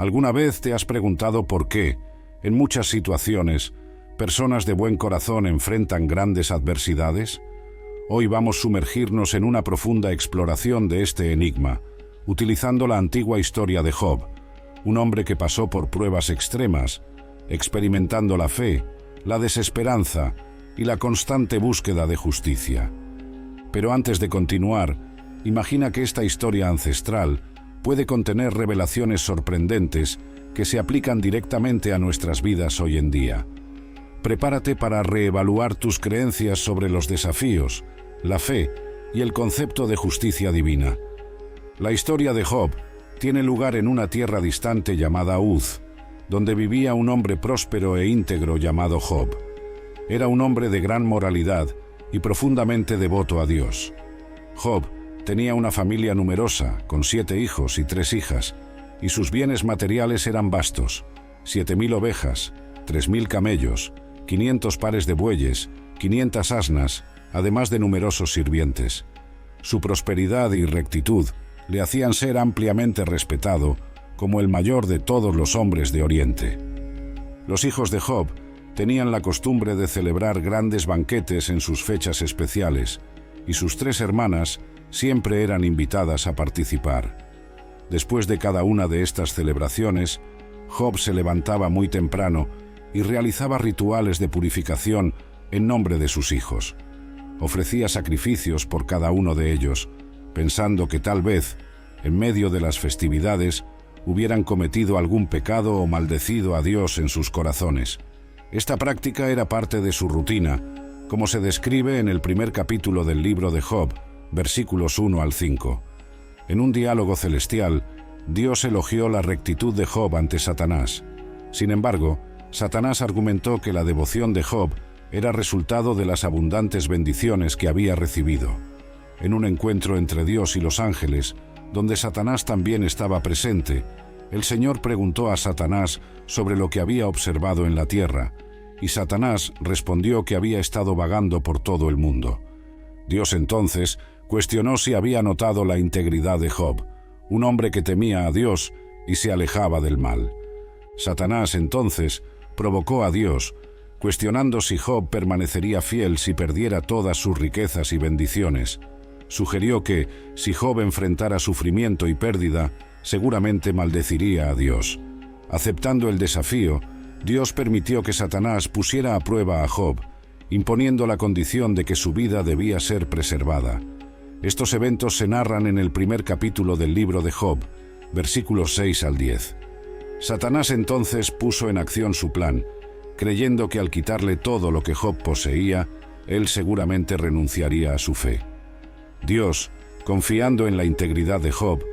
¿Alguna vez te has preguntado por qué, en muchas situaciones, personas de buen corazón enfrentan grandes adversidades? Hoy vamos a sumergirnos en una profunda exploración de este enigma, utilizando la antigua historia de Job, un hombre que pasó por pruebas extremas, experimentando la fe, la desesperanza y la constante búsqueda de justicia. Pero antes de continuar, imagina que esta historia ancestral puede contener revelaciones sorprendentes que se aplican directamente a nuestras vidas hoy en día. Prepárate para reevaluar tus creencias sobre los desafíos, la fe y el concepto de justicia divina. La historia de Job tiene lugar en una tierra distante llamada Uz, donde vivía un hombre próspero e íntegro llamado Job. Era un hombre de gran moralidad y profundamente devoto a Dios. Job tenía una familia numerosa, con 7 hijos y 3 hijas, y sus bienes materiales eran vastos: 7.000 ovejas, 3.000 camellos, 500 pares de bueyes, 500 asnas, además de numerosos sirvientes. Su prosperidad y rectitud le hacían ser ampliamente respetado como el mayor de todos los hombres de Oriente. Los hijos de Job tenían la costumbre de celebrar grandes banquetes en sus fechas especiales, y sus 3 hermanas siempre eran invitadas a participar. Después de cada una de estas celebraciones, Job se levantaba muy temprano y realizaba rituales de purificación en nombre de sus hijos. Ofrecía sacrificios por cada uno de ellos, pensando que tal vez, en medio de las festividades, hubieran cometido algún pecado o maldecido a Dios en sus corazones. Esta práctica era parte de su rutina, como se describe en el primer capítulo del libro de Job, versículos 1 al 5. En un diálogo celestial, Dios elogió la rectitud de Job ante Satanás. Sin embargo, Satanás argumentó que la devoción de Job era resultado de las abundantes bendiciones que había recibido. En un encuentro entre Dios y los ángeles, donde Satanás también estaba presente, el Señor preguntó a Satanás sobre lo que había observado en la tierra, y Satanás respondió que había estado vagando por todo el mundo. Dios entonces cuestionó si había notado la integridad de Job, un hombre que temía a Dios y se alejaba del mal. Satanás entonces provocó a Dios, cuestionando si Job permanecería fiel si perdiera todas sus riquezas y bendiciones. Sugirió que, si Job enfrentara sufrimiento y pérdida, seguramente maldeciría a Dios. Aceptando el desafío, Dios permitió que Satanás pusiera a prueba a Job, imponiendo la condición de que su vida debía ser preservada. Estos eventos se narran en el primer capítulo del libro de Job, versículos 6 al 10. Satanás entonces puso en acción su plan, creyendo que al quitarle todo lo que Job poseía, él seguramente renunciaría a su fe. Dios, confiando en la integridad de Job,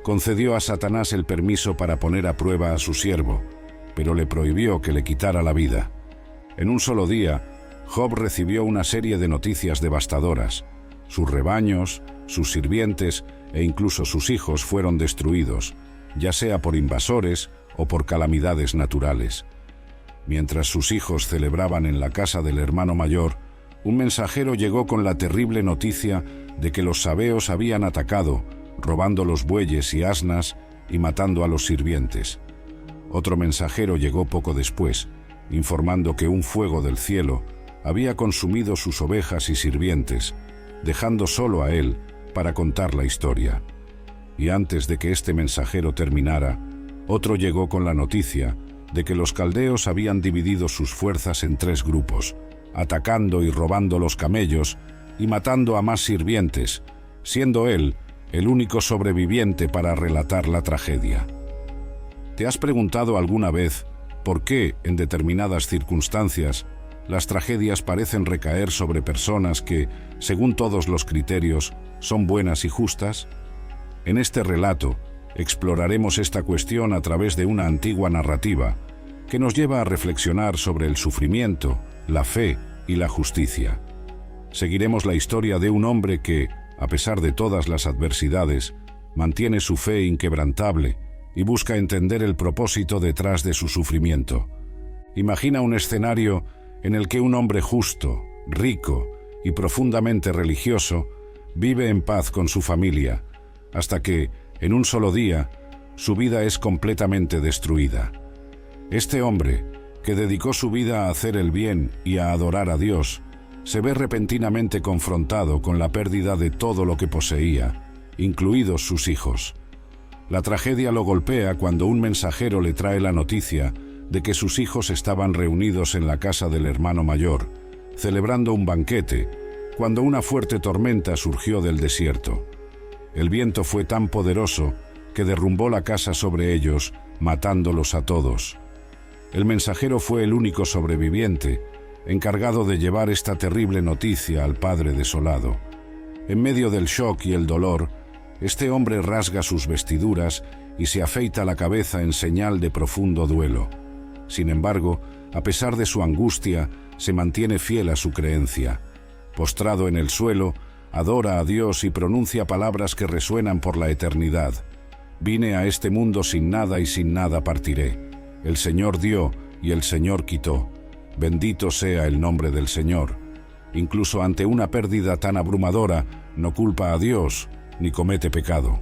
concedió a Satanás el permiso para poner a prueba a su siervo, pero le prohibió que le quitara la vida. En un solo día, Job recibió una serie de noticias devastadoras. Sus rebaños, sus sirvientes e incluso sus hijos fueron destruidos, ya sea por invasores o por calamidades naturales. Mientras sus hijos celebraban en la casa del hermano mayor, un mensajero llegó con la terrible noticia de que los sabeos habían atacado, robando los bueyes y asnas y matando a los sirvientes. Otro mensajero llegó poco después, informando que un fuego del cielo había consumido sus ovejas y sirvientes, dejando solo a él para contar la historia. Y antes de que este mensajero terminara, otro llegó con la noticia de que los caldeos habían dividido sus fuerzas en 3 grupos, atacando y robando los camellos y matando a más sirvientes, siendo él el único sobreviviente para relatar la tragedia. ¿Te has preguntado alguna vez por qué, en determinadas circunstancias, las tragedias parecen recaer sobre personas que, según todos los criterios, son buenas y justas? En este relato, exploraremos esta cuestión a través de una antigua narrativa que nos lleva a reflexionar sobre el sufrimiento, la fe y la justicia. Seguiremos la historia de un hombre que, a pesar de todas las adversidades, mantiene su fe inquebrantable y busca entender el propósito detrás de su sufrimiento. Imagina un escenario en el que un hombre justo, rico y profundamente religioso vive en paz con su familia, hasta que, en un solo día, su vida es completamente destruida. Este hombre, que dedicó su vida a hacer el bien y a adorar a Dios, se ve repentinamente confrontado con la pérdida de todo lo que poseía, incluidos sus hijos. La tragedia lo golpea cuando un mensajero le trae la noticia de que sus hijos estaban reunidos en la casa del hermano mayor, celebrando un banquete, cuando una fuerte tormenta surgió del desierto. El viento fue tan poderoso que derrumbó la casa sobre ellos, matándolos a todos. El mensajero fue el único sobreviviente, encargado de llevar esta terrible noticia al padre desolado. En medio del shock y el dolor, este hombre rasga sus vestiduras y se afeita la cabeza en señal de profundo duelo. Sin embargo, a pesar de su angustia, se mantiene fiel a su creencia. Postrado en el suelo, adora a Dios y pronuncia palabras que resuenan por la eternidad. Vine a este mundo sin nada y sin nada partiré. El Señor dio y el Señor quitó. Bendito sea el nombre del Señor. Incluso ante una pérdida tan abrumadora, no culpa a Dios ni comete pecado.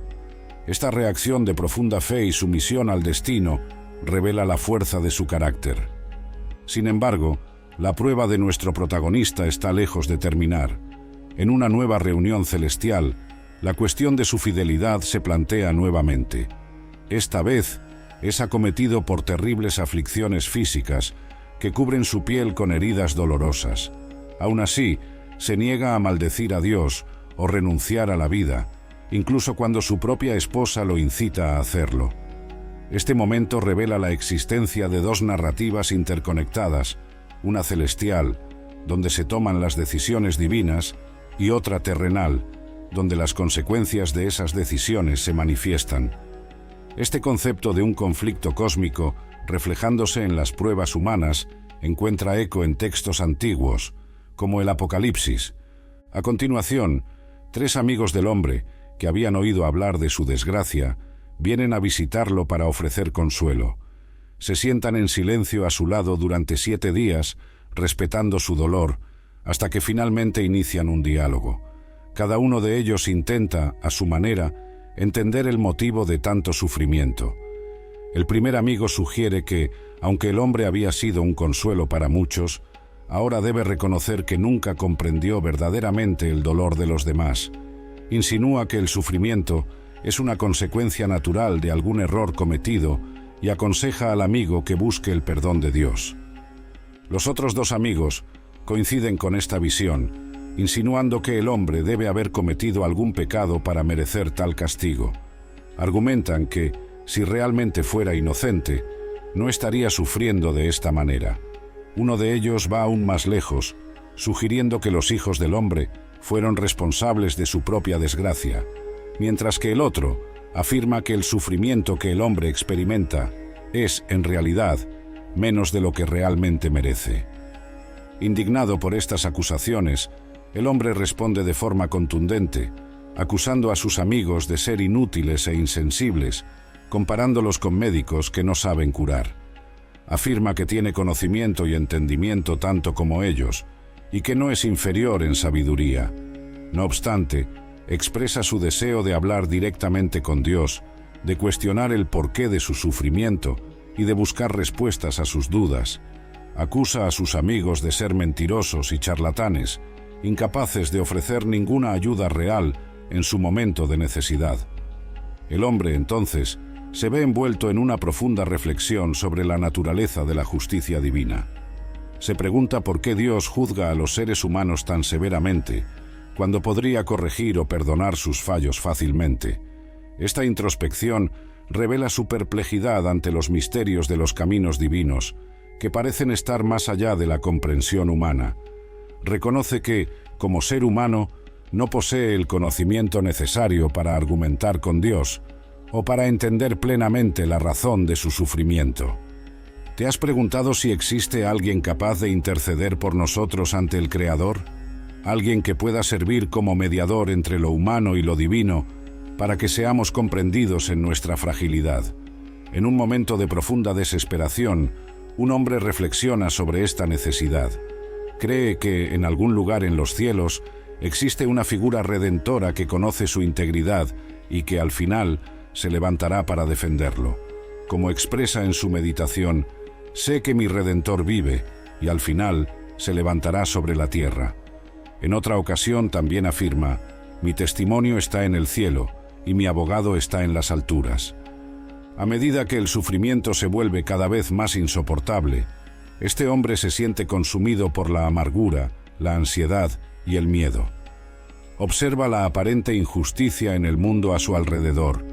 Esta reacción de profunda fe y sumisión al destino revela la fuerza de su carácter. Sin embargo, la prueba de nuestro protagonista está lejos de terminar. En una nueva reunión celestial, la cuestión de su fidelidad se plantea nuevamente. Esta vez es acometido por terribles aflicciones físicas que cubren su piel con heridas dolorosas. Aún así, se niega a maldecir a Dios o renunciar a la vida, incluso cuando su propia esposa lo incita a hacerlo. Este momento revela la existencia de dos narrativas interconectadas, una celestial, donde se toman las decisiones divinas, y otra terrenal, donde las consecuencias de esas decisiones se manifiestan. Este concepto de un conflicto cósmico, reflejándose en las pruebas humanas, encuentra eco en textos antiguos, como el Apocalipsis. A continuación, tres amigos del hombre, que habían oído hablar de su desgracia, vienen a visitarlo para ofrecer consuelo. Se sientan en silencio a su lado durante 7 días, respetando su dolor, hasta que finalmente inician un diálogo. Cada uno de ellos intenta, a su manera, entender el motivo de tanto sufrimiento. El primer amigo sugiere que, aunque el hombre había sido un consuelo para muchos, ahora debe reconocer que nunca comprendió verdaderamente el dolor de los demás. Insinúa que el sufrimiento es una consecuencia natural de algún error cometido y aconseja al amigo que busque el perdón de Dios. Los otros dos amigos coinciden con esta visión, insinuando que el hombre debe haber cometido algún pecado para merecer tal castigo. Argumentan que, si realmente fuera inocente, no estaría sufriendo de esta manera. Uno de ellos va aún más lejos, sugiriendo que los hijos del hombre fueron responsables de su propia desgracia, mientras que el otro afirma que el sufrimiento que el hombre experimenta es, en realidad, menos de lo que realmente merece. Indignado por estas acusaciones, el hombre responde de forma contundente, acusando a sus amigos de ser inútiles e insensibles, comparándolos con médicos que no saben curar. Afirma que tiene conocimiento y entendimiento tanto como ellos, y que no es inferior en sabiduría. No obstante, expresa su deseo de hablar directamente con Dios, de cuestionar el porqué de su sufrimiento y de buscar respuestas a sus dudas. Acusa a sus amigos de ser mentirosos y charlatanes, incapaces de ofrecer ninguna ayuda real en su momento de necesidad. El hombre, entonces, se ve envuelto en una profunda reflexión sobre la naturaleza de la justicia divina. Se pregunta por qué Dios juzga a los seres humanos tan severamente, cuando podría corregir o perdonar sus fallos fácilmente. Esta introspección revela su perplejidad ante los misterios de los caminos divinos, que parecen estar más allá de la comprensión humana. Reconoce que, como ser humano, no posee el conocimiento necesario para argumentar con Dios o para entender plenamente la razón de su sufrimiento. ¿Te has preguntado si existe alguien capaz de interceder por nosotros ante el Creador? Alguien que pueda servir como mediador entre lo humano y lo divino para que seamos comprendidos en nuestra fragilidad. En un momento de profunda desesperación, un hombre reflexiona sobre esta necesidad. Cree que, en algún lugar en los cielos, existe una figura redentora que conoce su integridad y que, al final, se levantará para defenderlo. Como expresa en su meditación, sé que mi Redentor vive, y al final se levantará sobre la tierra. En otra ocasión también afirma, mi testimonio está en el cielo, y mi abogado está en las alturas. A medida que el sufrimiento se vuelve cada vez más insoportable, este hombre se siente consumido por la amargura, la ansiedad y el miedo. Observa la aparente injusticia en el mundo a su alrededor.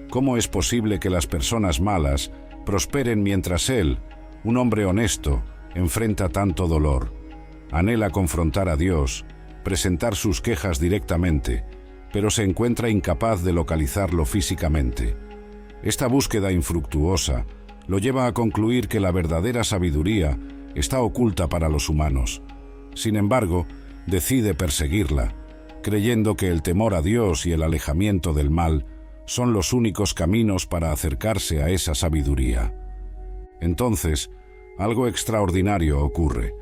¿Cómo es posible que las personas malas prosperen mientras él, un hombre honesto, enfrenta tanto dolor? Anhela confrontar a Dios, presentar sus quejas directamente, pero se encuentra incapaz de localizarlo físicamente. Esta búsqueda infructuosa lo lleva a concluir que la verdadera sabiduría está oculta para los humanos. Sin embargo, decide perseguirla, creyendo que el temor a Dios y el alejamiento del mal son los únicos caminos para acercarse a esa sabiduría. Entonces, algo extraordinario ocurre.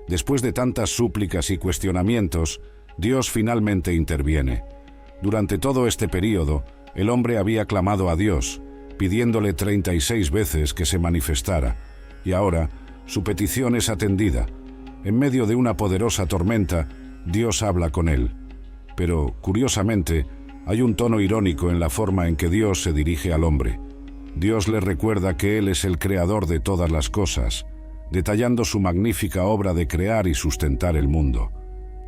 Después de tantas súplicas y cuestionamientos, Dios finalmente interviene. Durante todo este período, el hombre había clamado a Dios, pidiéndole 36 veces que se manifestara, y ahora su petición es atendida. En medio de una poderosa tormenta, Dios habla con él. Pero, curiosamente, hay un tono irónico en la forma en que Dios se dirige al hombre. Dios le recuerda que Él es el creador de todas las cosas, detallando su magnífica obra de crear y sustentar el mundo.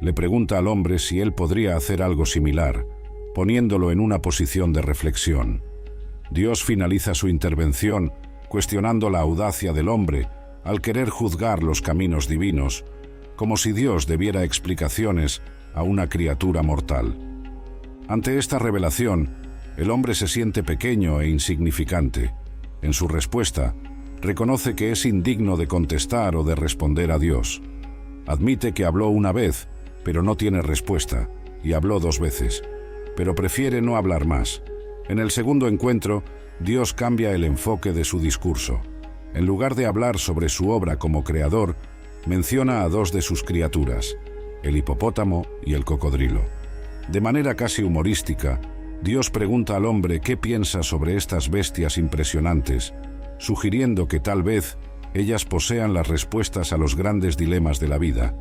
Le pregunta al hombre si él podría hacer algo similar, poniéndolo en una posición de reflexión. Dios finaliza su intervención cuestionando la audacia del hombre al querer juzgar los caminos divinos, como si Dios debiera explicaciones a una criatura mortal. Ante esta revelación, el hombre se siente pequeño e insignificante. En su respuesta, reconoce que es indigno de contestar o de responder a Dios. Admite que habló una vez, pero no tiene respuesta, y habló 2 veces, pero prefiere no hablar más. En el segundo encuentro, Dios cambia el enfoque de su discurso. En lugar de hablar sobre su obra como creador, menciona a 2 de sus criaturas, el hipopótamo y el cocodrilo. De manera casi humorística, Dios pregunta al hombre qué piensa sobre estas bestias impresionantes, sugiriendo que tal vez ellas posean las respuestas a los grandes dilemas de la vida.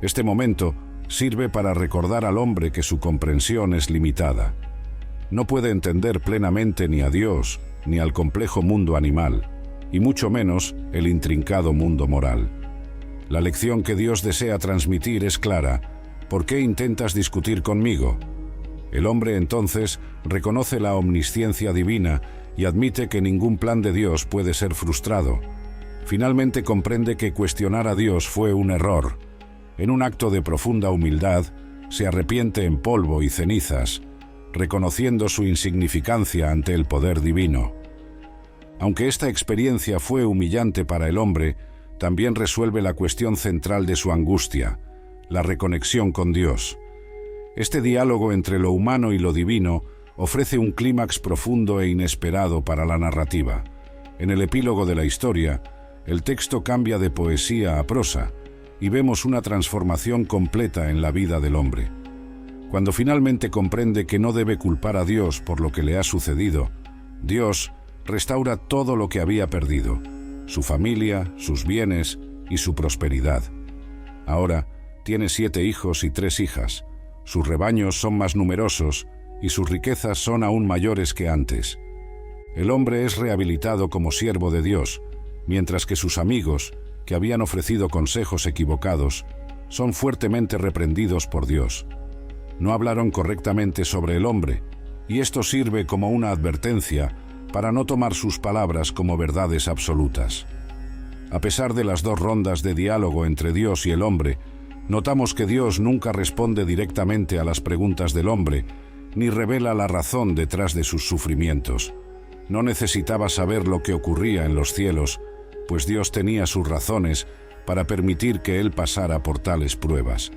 Este momento sirve para recordar al hombre que su comprensión es limitada. No puede entender plenamente ni a Dios, ni al complejo mundo animal, y mucho menos el intrincado mundo moral. La lección que Dios desea transmitir es clara: ¿por qué intentas discutir conmigo? El hombre entonces reconoce la omnisciencia divina y admite que ningún plan de Dios puede ser frustrado. Finalmente comprende que cuestionar a Dios fue un error. En un acto de profunda humildad, se arrepiente en polvo y cenizas, reconociendo su insignificancia ante el poder divino. Aunque esta experiencia fue humillante para el hombre, también resuelve la cuestión central de su angustia: la reconexión con Dios. Este diálogo entre lo humano y lo divino ofrece un clímax profundo e inesperado para la narrativa. En el epílogo de la historia, el texto cambia de poesía a prosa y vemos una transformación completa en la vida del hombre. Cuando finalmente comprende que no debe culpar a Dios por lo que le ha sucedido, Dios restaura todo lo que había perdido: su familia, sus bienes y su prosperidad. Ahora tiene 7 hijos y 3 hijas. Sus rebaños son más numerosos y sus riquezas son aún mayores que antes. El hombre es rehabilitado como siervo de Dios, mientras que sus amigos, que habían ofrecido consejos equivocados, son fuertemente reprendidos por Dios. No hablaron correctamente sobre el hombre, y esto sirve como una advertencia para no tomar sus palabras como verdades absolutas. A pesar de las 2 rondas de diálogo entre Dios y el hombre, notamos que Dios nunca responde directamente a las preguntas del hombre, ni revela la razón detrás de sus sufrimientos. No necesitaba saber lo que ocurría en los cielos, pues Dios tenía sus razones para permitir que él pasara por tales pruebas.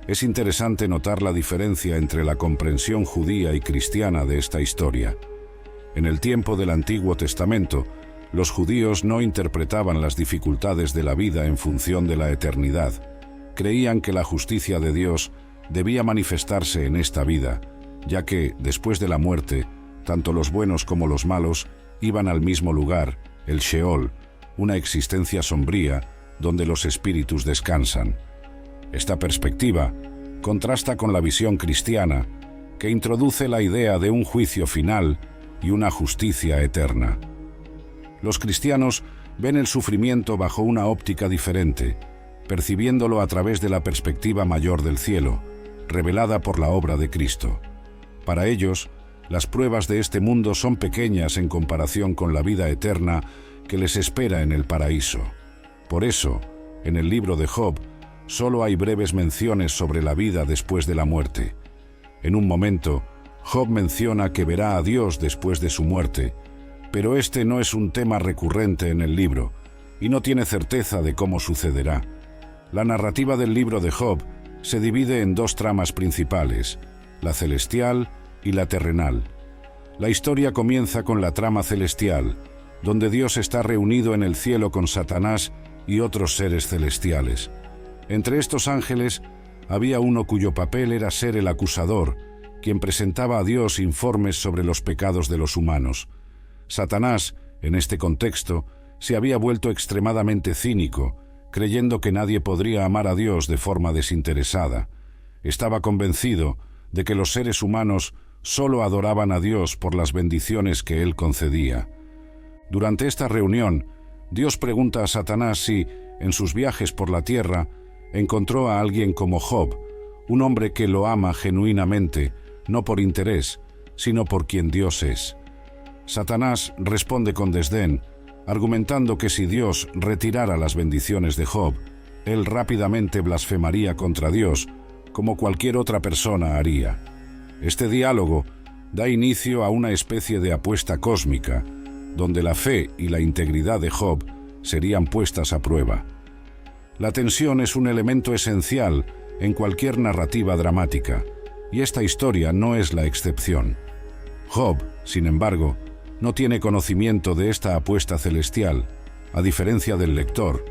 Es interesante notar la diferencia entre la comprensión judía y cristiana de esta historia. En el tiempo del Antiguo Testamento, los judíos no interpretaban las dificultades de la vida en función de la eternidad. Creían que la justicia de Dios debía manifestarse en esta vida, ya que, después de la muerte, tanto los buenos como los malos, iban al mismo lugar, el Sheol, una existencia sombría donde los espíritus descansan. Esta perspectiva contrasta con la visión cristiana, que introduce la idea de un juicio final y una justicia eterna. Los cristianos ven el sufrimiento bajo una óptica diferente, percibiéndolo a través de la perspectiva mayor del cielo, revelada por la obra de Cristo. Para ellos, las pruebas de este mundo son pequeñas en comparación con la vida eterna que les espera en el paraíso. Por eso, en el libro de Job, solo hay breves menciones sobre la vida después de la muerte. En un momento, Job menciona que verá a Dios después de su muerte, pero este no es un tema recurrente en el libro, y no tiene certeza de cómo sucederá. La narrativa del libro de Job se divide en dos tramas principales, la celestial y la terrenal. La historia comienza con la trama celestial, donde Dios está reunido en el cielo con Satanás y otros seres celestiales. Entre estos ángeles había uno cuyo papel era ser el acusador, quien presentaba a Dios informes sobre los pecados de los humanos. Satanás, en este contexto, se había vuelto extremadamente cínico, creyendo que nadie podría amar a Dios de forma desinteresada. Estaba convencido de que los seres humanos solo adoraban a Dios por las bendiciones que Él concedía. Durante esta reunión, Dios pregunta a Satanás si, en sus viajes por la tierra, encontró a alguien como Job, un hombre que lo ama genuinamente, no por interés, sino por quien Dios es. Satanás responde con desdén, argumentando que si Dios retirara las bendiciones de Job, él rápidamente blasfemaría contra Dios, como cualquier otra persona haría. Este diálogo da inicio a una especie de apuesta cósmica, donde la fe y la integridad de Job serían puestas a prueba. La tensión es un elemento esencial en cualquier narrativa dramática, y esta historia no es la excepción. Job, sin embargo, no tiene conocimiento de esta apuesta celestial, a diferencia del lector,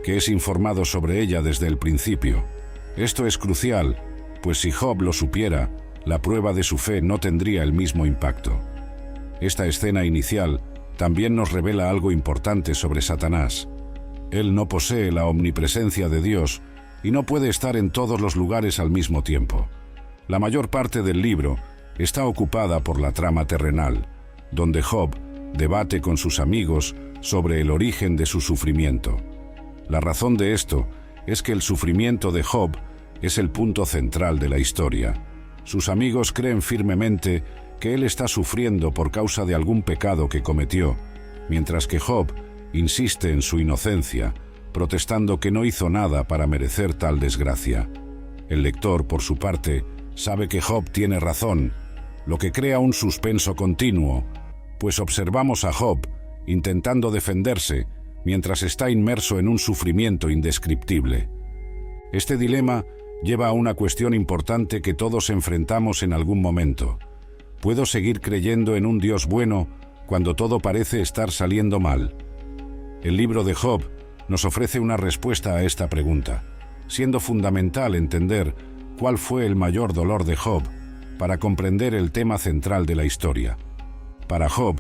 que es informado sobre ella desde el principio. Esto es crucial, pues si Job lo supiera, la prueba de su fe no tendría el mismo impacto. Esta escena inicial también nos revela algo importante sobre Satanás. Él no posee la omnipresencia de Dios y no puede estar en todos los lugares al mismo tiempo. La mayor parte del libro está ocupada por la trama terrenal, donde Job debate con sus amigos sobre el origen de su sufrimiento. La razón de esto es que el sufrimiento de Job es el punto central de la historia. Sus amigos creen firmemente que él está sufriendo por causa de algún pecado que cometió, mientras que Job insiste en su inocencia, protestando que no hizo nada para merecer tal desgracia. El lector, por su parte, sabe que Job tiene razón, lo que crea un suspenso continuo, pues observamos a Job intentando defenderse mientras está inmerso en un sufrimiento indescriptible. Este dilema lleva a una cuestión importante que todos enfrentamos en algún momento. ¿Puedo seguir creyendo en un Dios bueno cuando todo parece estar saliendo mal? El libro de Job nos ofrece una respuesta a esta pregunta, siendo fundamental entender cuál fue el mayor dolor de Job para comprender el tema central de la historia. Para Job,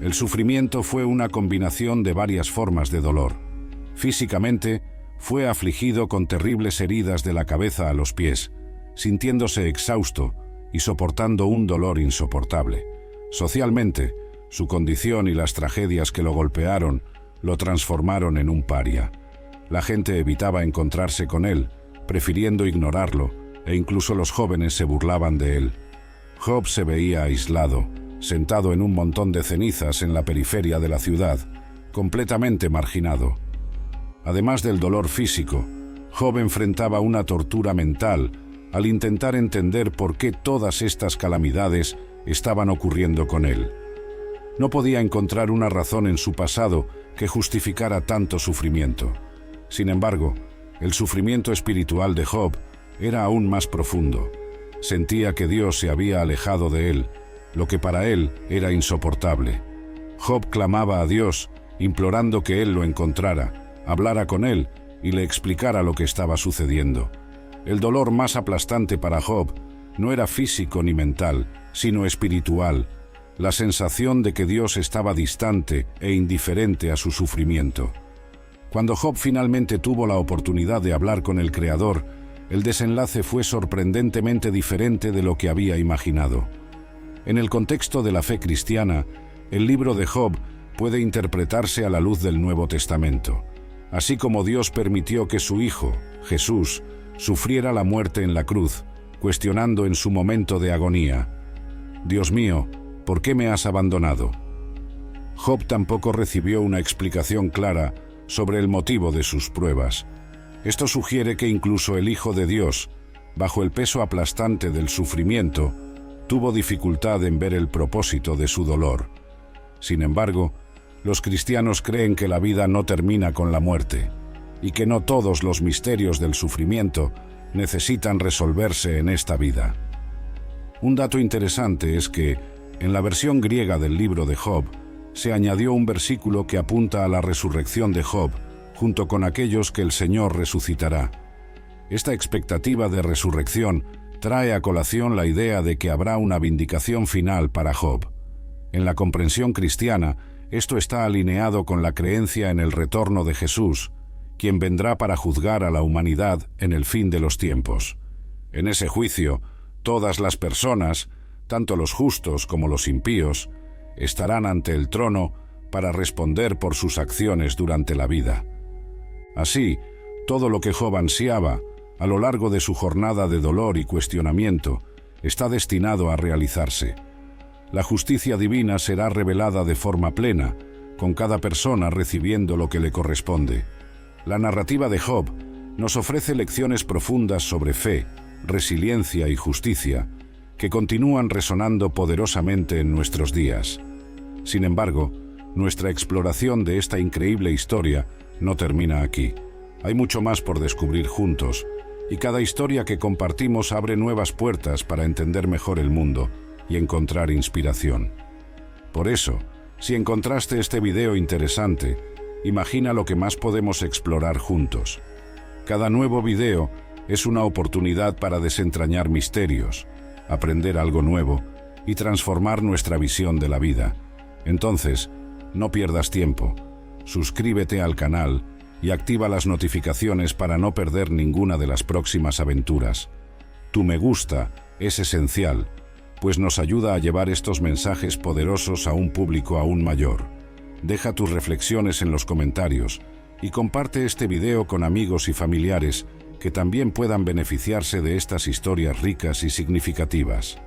el sufrimiento fue una combinación de varias formas de dolor. Físicamente, fue afligido con terribles heridas de la cabeza a los pies, sintiéndose exhausto y soportando un dolor insoportable. Socialmente, su condición y las tragedias que lo golpearon lo transformaron en un paria. La gente evitaba encontrarse con él, prefiriendo ignorarlo, e incluso los jóvenes se burlaban de él. Job se veía aislado, sentado en un montón de cenizas en la periferia de la ciudad, completamente marginado. Además del dolor físico, Job enfrentaba una tortura mental al intentar entender por qué todas estas calamidades estaban ocurriendo con él. No podía encontrar una razón en su pasado que justificara tanto sufrimiento. Sin embargo, el sufrimiento espiritual de Job era aún más profundo. Sentía que Dios se había alejado de él, lo que para él era insoportable. Job clamaba a Dios, implorando que él lo encontrara, hablara con él y le explicara lo que estaba sucediendo. El dolor más aplastante para Job no era físico ni mental, sino espiritual. la sensación de que Dios estaba distante e indiferente a su sufrimiento. Cuando Job finalmente tuvo la oportunidad de hablar con el Creador, el desenlace fue sorprendentemente diferente de lo que había imaginado. En el contexto de la fe cristiana, el libro de Job puede interpretarse a la luz del Nuevo Testamento. Así como Dios permitió que su Hijo, Jesús, sufriera la muerte en la cruz, cuestionando en su momento de agonía: «Dios mío, ¿por qué me has abandonado?». Job tampoco recibió una explicación clara sobre el motivo de sus pruebas. Esto sugiere que incluso el Hijo de Dios, bajo el peso aplastante del sufrimiento, tuvo dificultad en ver el propósito de su dolor. Sin embargo, los cristianos creen que la vida no termina con la muerte y que no todos los misterios del sufrimiento necesitan resolverse en esta vida. Un dato interesante es que, en la versión griega del libro de Job, se añadió un versículo que apunta a la resurrección de Job, junto con aquellos que el Señor resucitará. Esta expectativa de resurrección trae a colación la idea de que habrá una vindicación final para Job. En la comprensión cristiana, esto está alineado con la creencia en el retorno de Jesús, quien vendrá para juzgar a la humanidad en el fin de los tiempos. En ese juicio, todas las personas, tanto los justos como los impíos, estarán ante el trono para responder por sus acciones durante la vida. Así, todo lo que Job ansiaba, a lo largo de su jornada de dolor y cuestionamiento, está destinado a realizarse. La justicia divina será revelada de forma plena, con cada persona recibiendo lo que le corresponde. La narrativa de Job nos ofrece lecciones profundas sobre fe, resiliencia y justicia, que continúan resonando poderosamente en nuestros días. Sin embargo, nuestra exploración de esta increíble historia no termina aquí. Hay mucho más por descubrir juntos, y cada historia que compartimos abre nuevas puertas para entender mejor el mundo y encontrar inspiración. Por eso, si encontraste este video interesante, imagina lo que más podemos explorar juntos. Cada nuevo video es una oportunidad para desentrañar misterios, aprender algo nuevo y transformar nuestra visión de la vida. Entonces, no pierdas tiempo. Suscríbete al canal y activa las notificaciones para no perder ninguna de las próximas aventuras. Tu me gusta es esencial, pues nos ayuda a llevar estos mensajes poderosos a un público aún mayor. Deja tus reflexiones en los comentarios y comparte este video con amigos y familiares que también puedan beneficiarse de estas historias ricas y significativas.